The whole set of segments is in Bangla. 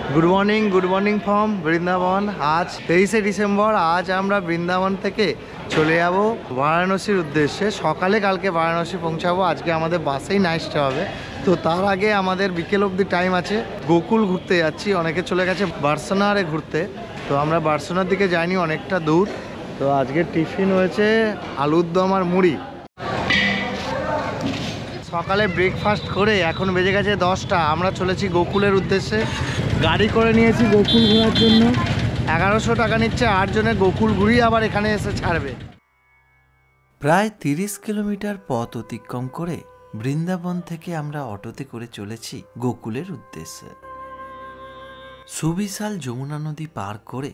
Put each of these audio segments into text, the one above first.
Good morning from Brindavan. आज 23 डिसेम्बर। आज আমরা বৃন্দাবন থেকে চলে যাব বারাণসীর উদ্দেশ্যে। সকালে কালকে বারাণসী পৌঁছাবো। আজকে আমাদের বাসেই নাইটটা হবে। তো তার আগে আমাদের বিকেল অবধি টাইম আছে। গোকুল ঘুরতে যাচ্ছি। অনেকে চলে গেছে বার্সেনারে ঘুরতে, তো আমরা বার্সেনার দিকে যাইনি, অনেকটা দূর। তো আজকে টিফিন হয়েছে আলুর দম আর মুড়ি। সকালে ব্রেকফাস্ট করে এখন বেজে গেছে 10টা। আমরা চলেছি গোকুলের উদ্দেশ্যে। গাড়ি করে নিয়েছি গোকুল ঘোরার জন্য। 1100 টাকা নিচ্ছে 8 জনের। গোকুল ঘুরিয়ে আবার এখানে এসে ছাড়বে। প্রায় 30 কিলোমিটার পথ অতিক্রম করে বৃন্দাবন থেকে আমরা অটোতে করে চলেছি গোকুলের উদ্দেশ্যে। সুবিশাল যমুনা নদী পার করে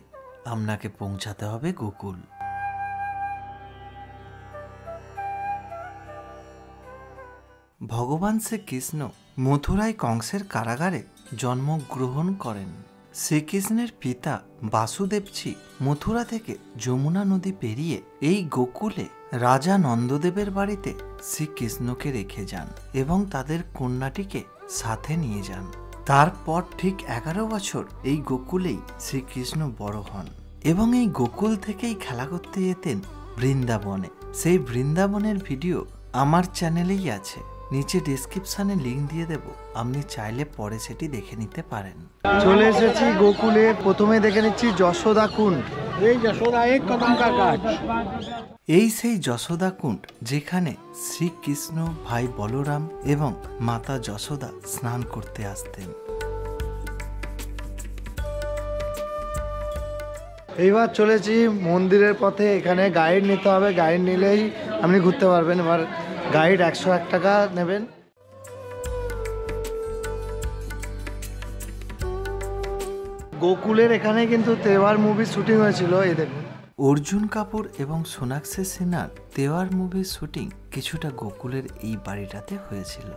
আপনাকে পৌঁছাতে হবে গোকুল। ভগবান শ্রীকৃষ্ণ মথুরায় কংসের কারাগারে জন্মগ্রহণ করেন। শ্রীকৃষ্ণের পিতা বাসুদেবজি মথুরা থেকে যমুনা নদী পেরিয়ে এই গোকুলে রাজা নন্দদেবের বাড়িতে শ্রীকৃষ্ণকে রেখে যান এবং তাদের কন্যাটিকে সাথে নিয়ে যান। তারপর ঠিক 11 বছর এই গোকুলেই শ্রীকৃষ্ণ বড় হন এবং এই গোকুল থেকেই খেলা করতে যেতেন বৃন্দাবনে। সেই বৃন্দাবনের ভিডিও আমার চ্যানেলেই আছে, নিচে ডেসক্রিপশনে লিংক দিয়ে দেব, আপনি চাইলে পরে সেটি দেখে নিতে পারেন। চলে এসেছি গোকুলে। প্রথমে দেখে নিচ্ছি যশোদা কুণ্ড। এই যশোদা এক কদম কা গাছ। এই সেই যশোদা কুণ্ড যেখানে শ্রীকৃষ্ণ, ভাই বলরাম এবং মাতা যশোদা স্নান করতে আসতেন। এইবার চলেছি মন্দিরের পথে। এখানে গাইড নিতে হবে, গাইড নিলেই আপনি ঘুরতে পারবেন। এবার গাইড 101 টাকা নেবেন। গোকুলের এখানে কিন্তু তেওয়ার মুভি শুটিং হয়েছিল। এই দেখুন, অর্জুন কাপুর এবং সোনাক্ষী সিনহার তেওয়ার মুভির শুটিং কিছুটা গোকুলের এই বাড়িটাতে হয়েছিল।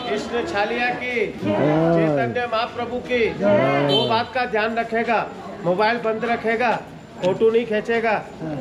कृष्ण छालिया की, चैतन्य महाप्रभु की। वो बात का ध्यान रखेगा, मोबाइल बंद रखेगा, फोटो नहीं खींचेगा,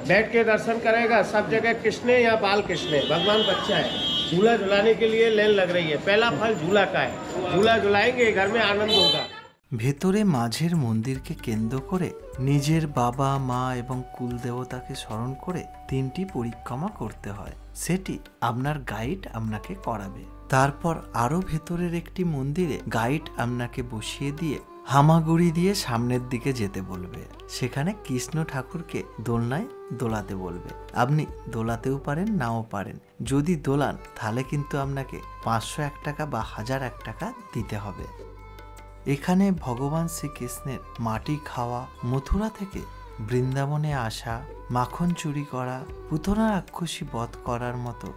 बैठ के दर्शन करेगा। सब जगह कृष्ण या बाल कृष्ण, भगवान बच्चा है। झूला झुलाने के लिए लेन लग रही है। पहला फल झूला का है। झूला झुलाएंगे, घर में आनंद होगा। ভেতরে মাঝের মন্দিরকে কেন্দ্র করে নিজের বাবা, মা এবং কুল দেবতাকে স্মরণ করে 3টি পরিক্রমা করতে হয়। সেটি আপনার গাইড আপনাকে করাবে। তারপর আরো ভেতরের একটি মন্দিরে গাইড আপনাকে বসিয়ে দিয়ে হামাগুড়ি দিয়ে সামনের দিকে যেতে বলবে। সেখানে কৃষ্ণ ঠাকুরকে দোলনায় দোলাতে বলবে। আপনি দোলাতেও পারেন, নাও পারেন। যদি দোলান তাহলে কিন্তু আপনাকে 501 টাকা বা 1001 টাকা দিতে হবে। এখানে ভগবান শ্রীকৃষ্ণের মাটি খাওয়া, মথুরা থেকে বৃন্দাবনে আসা, মাখন চুরি করা, পুতনা রাক্ষসী বধ করার মতো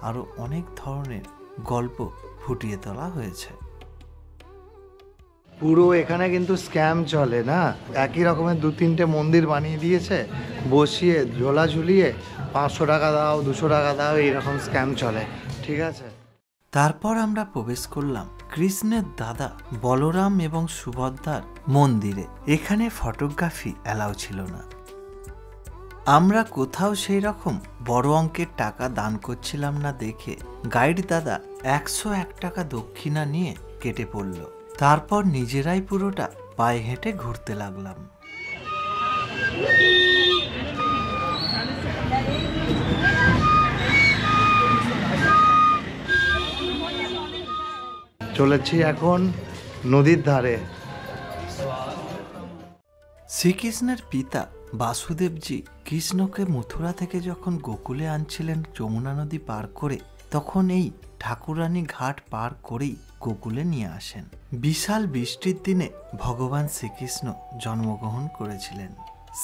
আরো অনেক ধরনের গল্প ফুটিয়ে তোলা হয়েছে। পুরো এখানে কিন্তু স্ক্যাম চলে না। একই রকমের 2-3টে মন্দির বানিয়ে দিয়েছে, বসিয়ে ঝোলা ঝুলিয়ে 500 টাকা দাও, 200 টাকা দাও, এইরকম স্ক্যাম চলে। ঠিক আছে। তারপর আমরা প্রবেশ করলাম কৃষ্ণের দাদা বলরাম এবং সুভদ্রার মন্দিরে। এখানে ফটোগ্রাফি অ্যালাউ ছিল না। আমরা কোথাও সেই রকম বড় অঙ্কের টাকা দান করছিলাম না দেখে গাইড দাদা 101 টাকা দক্ষিণা নিয়ে কেটে পড়ল। তারপর নিজেরাই পুরোটা পায়ে হেঁটে ঘুরতে লাগলাম। চলেছি এখন নদীর ধারে। শ্রীকৃষ্ণের পিতা বাসুদেবজি কৃষ্ণকে মথুরা থেকে যখন গোকুলে আনছিলেন যমুনা নদী পার করে, তখন এই ঠাকুরানী ঘাট পার করেই গোকুলে নিয়ে আসেন। বিশাল বৃষ্টির দিনে ভগবান শ্রীকৃষ্ণ জন্মগ্রহণ করেছিলেন।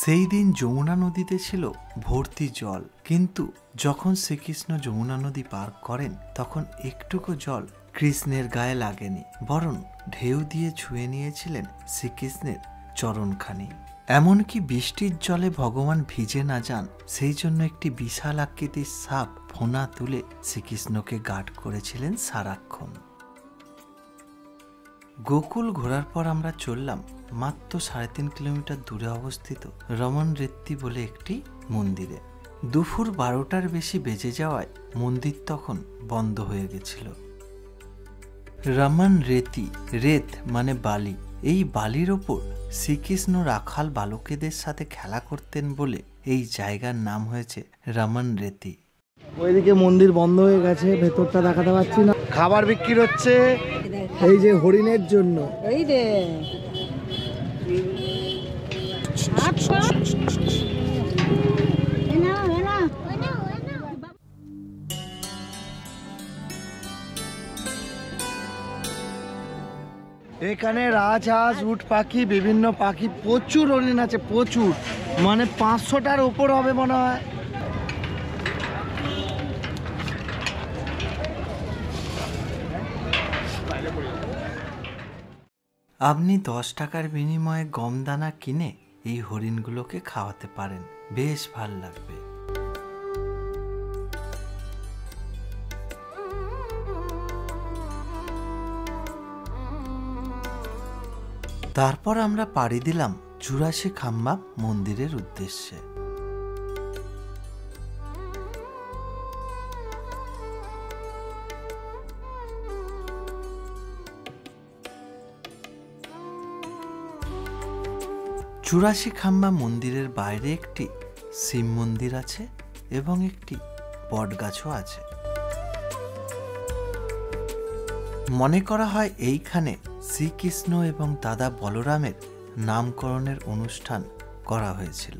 সেই দিন যমুনা নদীতে ছিল ভর্তি জল, কিন্তু যখন শ্রীকৃষ্ণ যমুনা নদী পার করেন তখন একটুকু জল কৃষ্ণের গায়ে লাগেনি, বরং ঢেউ দিয়ে ছুঁয়ে নিয়েছিলেন শ্রীকৃষ্ণের চরণখানি। এমনকি বৃষ্টির জলে ভগবান ভিজে না যান সেই জন্য একটি বিশাল আকৃতির সাপ ফোনা তুলে শ্রীকৃষ্ণকে গার্ড করেছিলেন সারাক্ষণ। গোকুল ঘোরার পর আমরা চললাম মাত্র 3.5 কিলোমিটার দূরে অবস্থিত রমন রেত্তি বলে একটি মন্দিরে। দুপুর 12টার বেশি বেজে যাওয়ায় মন্দির তখন বন্ধ হয়ে গেছিল। রমন রেতি, রেত মানে বালি, এই বালির ওপর শ্রীকৃষ্ণ রাখাল বালকেদের সাথে খেলা করতেন বলে এই জায়গার নাম হয়েছে রমন রেতি। ওইদিকে মন্দির বন্ধ হয়ে গেছে, ভেতরটা দেখাতে পাচ্ছি না। খাবার বিক্রি হচ্ছে এই যে হরিণের জন্য। এই রে এখানে রাজহাঁস, উট পাখি, বিভিন্ন পাখি, প্রচুর হরিণ আছে, প্রচুর, মানে 500টার উপর হবে মনে হয়। আপনি 10 টাকার বিনিময়ে গম দানা কিনে এই হরিণগুলোকে খাওয়াতে পারেন, বেশ ভাল লাগবে। তারপর আমরা পাড়ি দিলাম 84 খাম্বা মন্দিরের উদ্দেশ্যে। চুরাশি খাম্বা মন্দিরের বাইরে একটি শিব মন্দির আছে এবং একটি বটগাছও আছে। মনে করা হয় এইখানে শ্রীকৃষ্ণ এবং দাদা বলরামের নামকরণের অনুষ্ঠান করা হয়েছিল।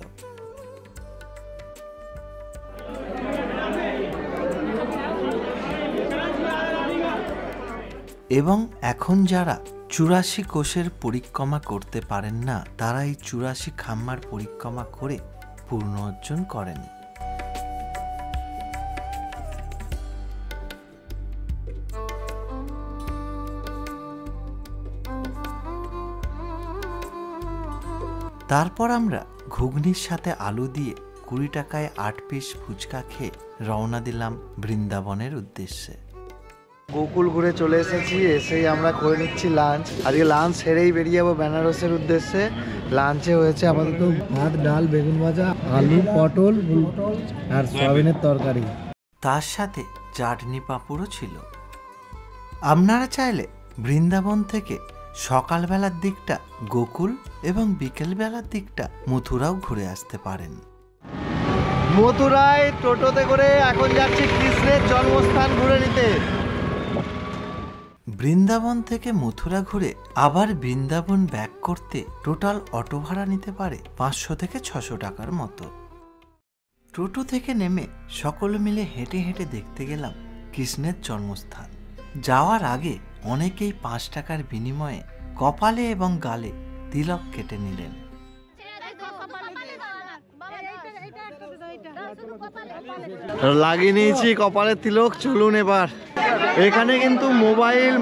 এবং এখন যারা 84 কোষের পরিক্রমা করতে পারেন না, তারা এই 84 খাম্বার পরিক্রমা করে পূর্ণ অর্জন করেন। তারপর আমরা ঘুগনির সাথে আলু দিয়ে 20 টাকায় 8 পিস ফুচকা খেয়ে রওনা দিলাম বৃন্দাবনের উদ্দেশ্যে। গোকুল ঘুরে চলে এসেছি, এসেই আমরা করে নিচ্ছি লাঞ্চ। আজকে লাঞ্চ সেরেই বেরিয়ে যাবো বেনারসের উদ্দেশ্যে। লাঞ্চে হয়েছে আপাতত ভাত, ডাল, বেগুন ভাজা, আলু, পটল আর সয়াবিনের তরকারি, তার সাথে চাটনি পাঁপড়ও ছিল। আপনারা চাইলে বৃন্দাবন থেকে সকালবেলার দিকটা গোকুল এবং বিকেলবেলার দিকটা মথুরাও ঘুরে আসতে পারেন। মথুরায় টোটোতে করে এখন যাচ্ছি কৃষ্ণের জন্মস্থান ঘুরে নিতে। বৃন্দাবন থেকে মথুরা ঘুরে আবার বৃন্দাবন ব্যাক করতে টোটাল অটো ভাড়া নিতে পারে 500 থেকে 600 টাকার মতো। টোটো থেকে নেমে সকলে মিলে হেঁটে হেঁটে দেখতে গেলাম কৃষ্ণের জন্মস্থান। যাওয়ার আগে অনেকেই 5 টাকার বিনিময়ে কপালে এবং গালে তিলক কেটে নিলেন। লাগিয়ে নিয়েছি কপালে তিলক। চলুন এবার। এখানে কিন্তু মোবাইল,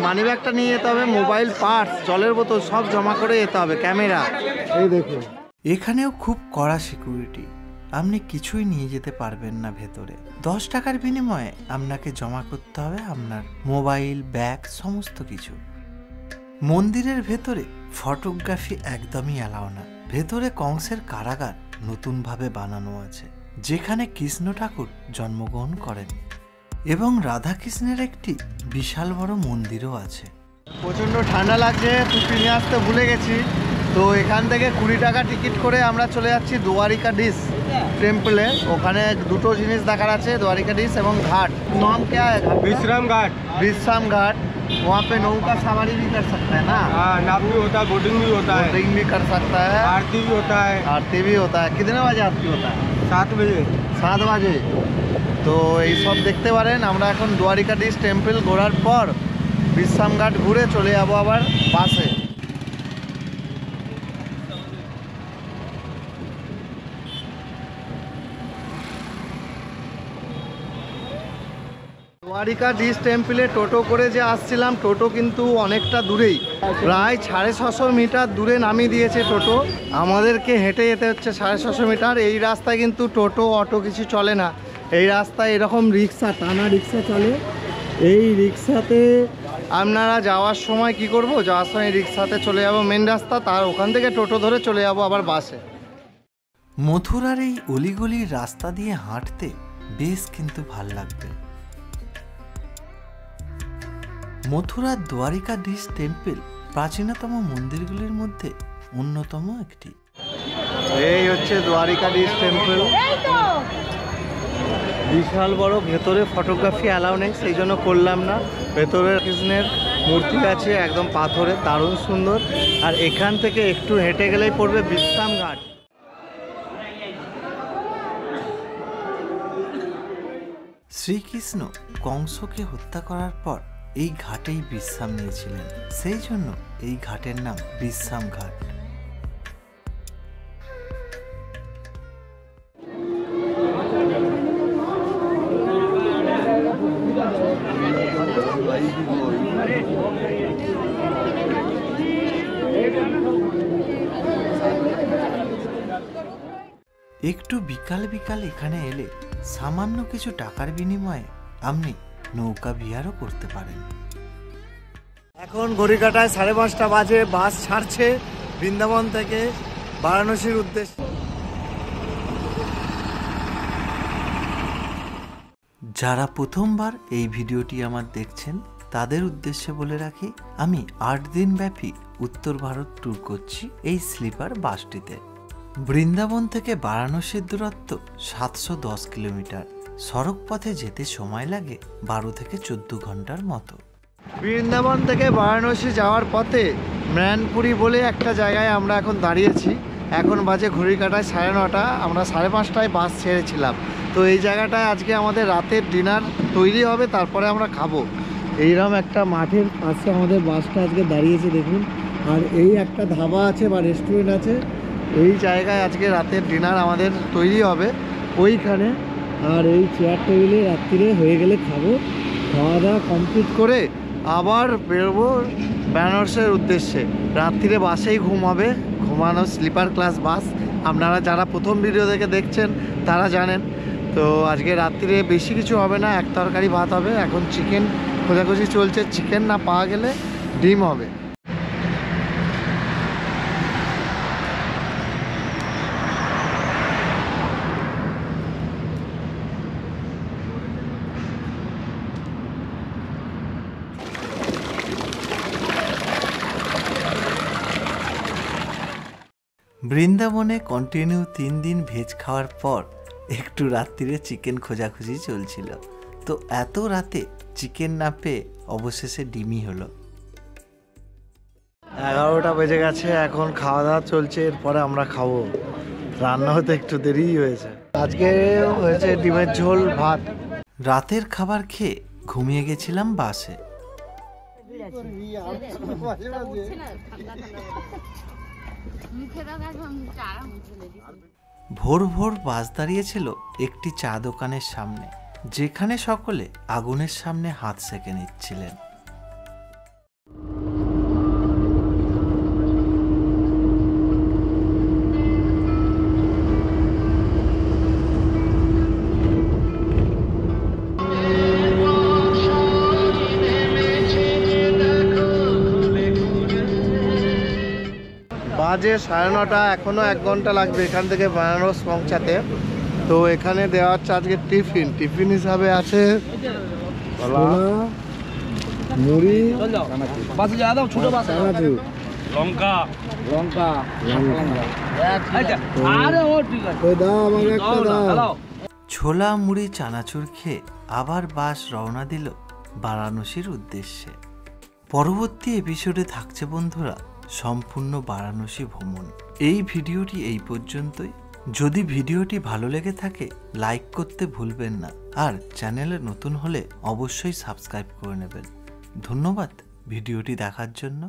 মানিব্যাগটা নিয়ে যেতে হবে, মোবাইল, পার্স, জলের বোতল সব জমা করে যেতে হবে, ক্যামেরা। এই দেখুন, এখানেও খুব কড়া সিকিউরিটি, আপনি কিছুই নিয়ে যেতে পারবেন না ভেতরে। 10 টাকার বিনিময়ে আপনাকে জমা করতে হবে আপনার মোবাইল, ব্যাগ, সমস্ত কিছু। মন্দিরের ভেতরে ফটোগ্রাফি একদমই অ্যালাউ না। ভেতরে কংসের কারাগার নতুনভাবে বানানো আছে, যেখানে কৃষ্ণ ঠাকুর জন্মগ্রহণ করেন, এবং রাধাকৃষ্ণের একটি বিশাল বড় মন্দিরও আছে। প্রচণ্ড ঠান্ডা লাগছে, টুপি নিয়ে আসতে ভুলে গেছি। তো এখান থেকে 20 টাকা টিকিট করে আমরা চলে যাচ্ছি দ্বারিকাধীশ টেম্পলে। ওখানে দুটো জিনিস দেখার আছে, দ্বারিকাধীশ এবং घाट। नाम क्या है? विश्राम घाट। विश्राम घाट। वहाँ पे नौका सवारी भी कर सकता है ना? हाँ, नाव भी होता है, बोटिंग भी होता है, बोटिंग भी कर सकता है, आरती भी होता है। आरती भी होता है। कितने बजे आरती होता है? 7 बजे। 7 বাজে। তো এই সব দেখতে পারেন। আমরা এখন দ্বারিকাধীশ টেম্পল ঘোরার পর বিশ্রাম ঘাট ঘুরে চলে যাবো আবার বাসে। দ্বারিকাধীশ টেম্পলে টোটো করে যে আসছিলাম, টোটো কিন্তু অনেকটা দূরেই, প্রায় 650 মিটার দূরে নামিয়ে দিয়েছে টোটো। আমাদেরকে হেঁটে যেতে হচ্ছে 650 মিটার। এই রাস্তায় কিন্তু টোটো, অটো কিছু চলে না। এই রাস্তায় এরকম রিক্সা, টানা রিক্সা চলে। এই রিক্সাতে আপনারা যাওয়ার সময় কি করব, যাওয়ার সময় রিক্সাতে চলে যাব মেন রাস্তা, তার ওখান থেকে টোটো ধরে চলে যাব আবার বাসে। মথুরার এই অলিগলির রাস্তা দিয়ে হাঁটতে বেশ কিন্তু ভাল লাগবে। মথুরার দ্বারিকাধীশ টেম্পল প্রাচীনতম মন্দিরগুলির মধ্যে অন্যতম একটি। এই হচ্ছে দ্বারিকাধীশ টেম্পল, বিশাল বড়। ভেতরে ফটোগ্রাফি অ্যালাউ নেই, সেই জন্য করলাম না। ভেতরে কৃষ্ণের মূর্তি আছে একদম পাথরে, দারুণ সুন্দর। আর এখান থেকে একটু হেঁটে গেলেই পড়বে বিশ্রাম ঘাট। শ্রীকৃষ্ণ কংসকে হত্যা করার পর এই ঘাটেই বিশ্রাম নিয়েছিলেন, সেই জন্য এই ঘাটের নাম বিশ্রাম ঘাট। একটু বিকাল বিকাল এখানে এলে সামান্য কিছু টাকার বিনিময়ে আপনি নৌকা বিহারও করতে পারেন। এখন ঘড়িকাটায় 5:30 বাজে, বাস ছাড়ছে বৃন্দাবন থেকে বারাণসীর উদ্দেশ্যে। যারা প্রথমবার এই ভিডিওটি আমার দেখছেন তাদের উদ্দেশ্যে বলে রাখি, আমি 8 দিন ব্যাপী উত্তর ভারত ট্যুর করছি এই স্লিপার বাসটিতে। বৃন্দাবন থেকে বারাণসীর দূরত্ব 710 কিলোমিটার। সড়ক পথে যেতে সময় লাগে 12 থেকে 14 ঘন্টার মতো। বৃন্দাবন থেকে বারাণসী যাওয়ার পথে ম্যানপুরি বলে একটা জায়গায় আমরা এখন দাঁড়িয়েছি। এখন বাজে ঘড়িকাটায় 9:30, আমরা 5:30টায় বাস ছেড়েছিলাম। তো এই জায়গাটায় আজকে আমাদের রাতের ডিনার তৈরি হবে, তারপরে আমরা খাবো। এইরকম একটা মাঠের পাশে আমাদের বাসটা আজকে দাঁড়িয়েছে দেখুন। আর এই একটা ধাবা আছে বা রেস্টুরেন্ট আছে, এই জায়গায় আজকে রাতের ডিনার আমাদের তৈরি হবে ওইখানে। আর এই চেয়ার টেবিলে রাত্রিরে হয়ে গেলে খাবো। খাওয়া দাওয়া কমপ্লিট করে আবার বেরোবো বেনারসের উদ্দেশ্যে। রাত্রিরে বাসেই ঘুম হবে, ঘুমানো স্লিপার ক্লাস বাস। আপনারা যারা প্রথম ভিডিও দেখে দেখছেন তারা জানেন। তো আজকে রাত্রিরে বেশি কিছু হবে না, এক তরকারি ভাত হবে। এখন চিকেন খোঁজাখুঁজি চলছে, চিকেন না পাওয়া গেলে ডিম হবে। বৃন্দাবনে কন্টিনিউ 3 দিন ভেজ খাওয়ার পর একটু রাত্রিরে চিকেন খোঁজাখুঁজি চলছিল। তো এত রাতে চিকেন না পেয়ে অবশেষে ডিমই হলো। 11টা বেজে গেছে, এখন খাওয়া দাওয়া চলছে, এরপরে আমরা খাবো। রান্না হতে একটু দেরিই হয়েছে। আজকে হয়েছে ডিমের ঝোল ভাত। রাতের খাবার খেয়ে ঘুমিয়ে গেছিলাম বাসে। ভোর ভোর বাস দাঁড়িয়েছিল একটি চা দোকানের সামনে, যেখানে সকলে আগুনের সামনে হাত সেঁকে নিচ্ছিলেন। বাজে 9:30, এখনও 1 ঘন্টা লাগবে এখান থেকে বেনারস পৌঁছাতে। তো এখানে দেওয়া হচ্ছে আজকে টিফিন হিসাবে আছে মুড়ি, ছোলা মুড়ি চানাচুর খেয়ে আবার বাস রওনা দিল বারাণসীর উদ্দেশ্যে। পরবর্তী এপিসোডে থাকছে বন্ধুরা সম্পূর্ণ বারাণসী ভ্রমণ। এই ভিডিওটি এই পর্যন্তই। যদি ভিডিওটি ভালো লেগে থাকে লাইক করতে ভুলবেন না, আর চ্যানেলে নতুন হলে অবশ্যই সাবস্ক্রাইব করে নেবেন। ধন্যবাদ ভিডিওটি দেখার জন্য।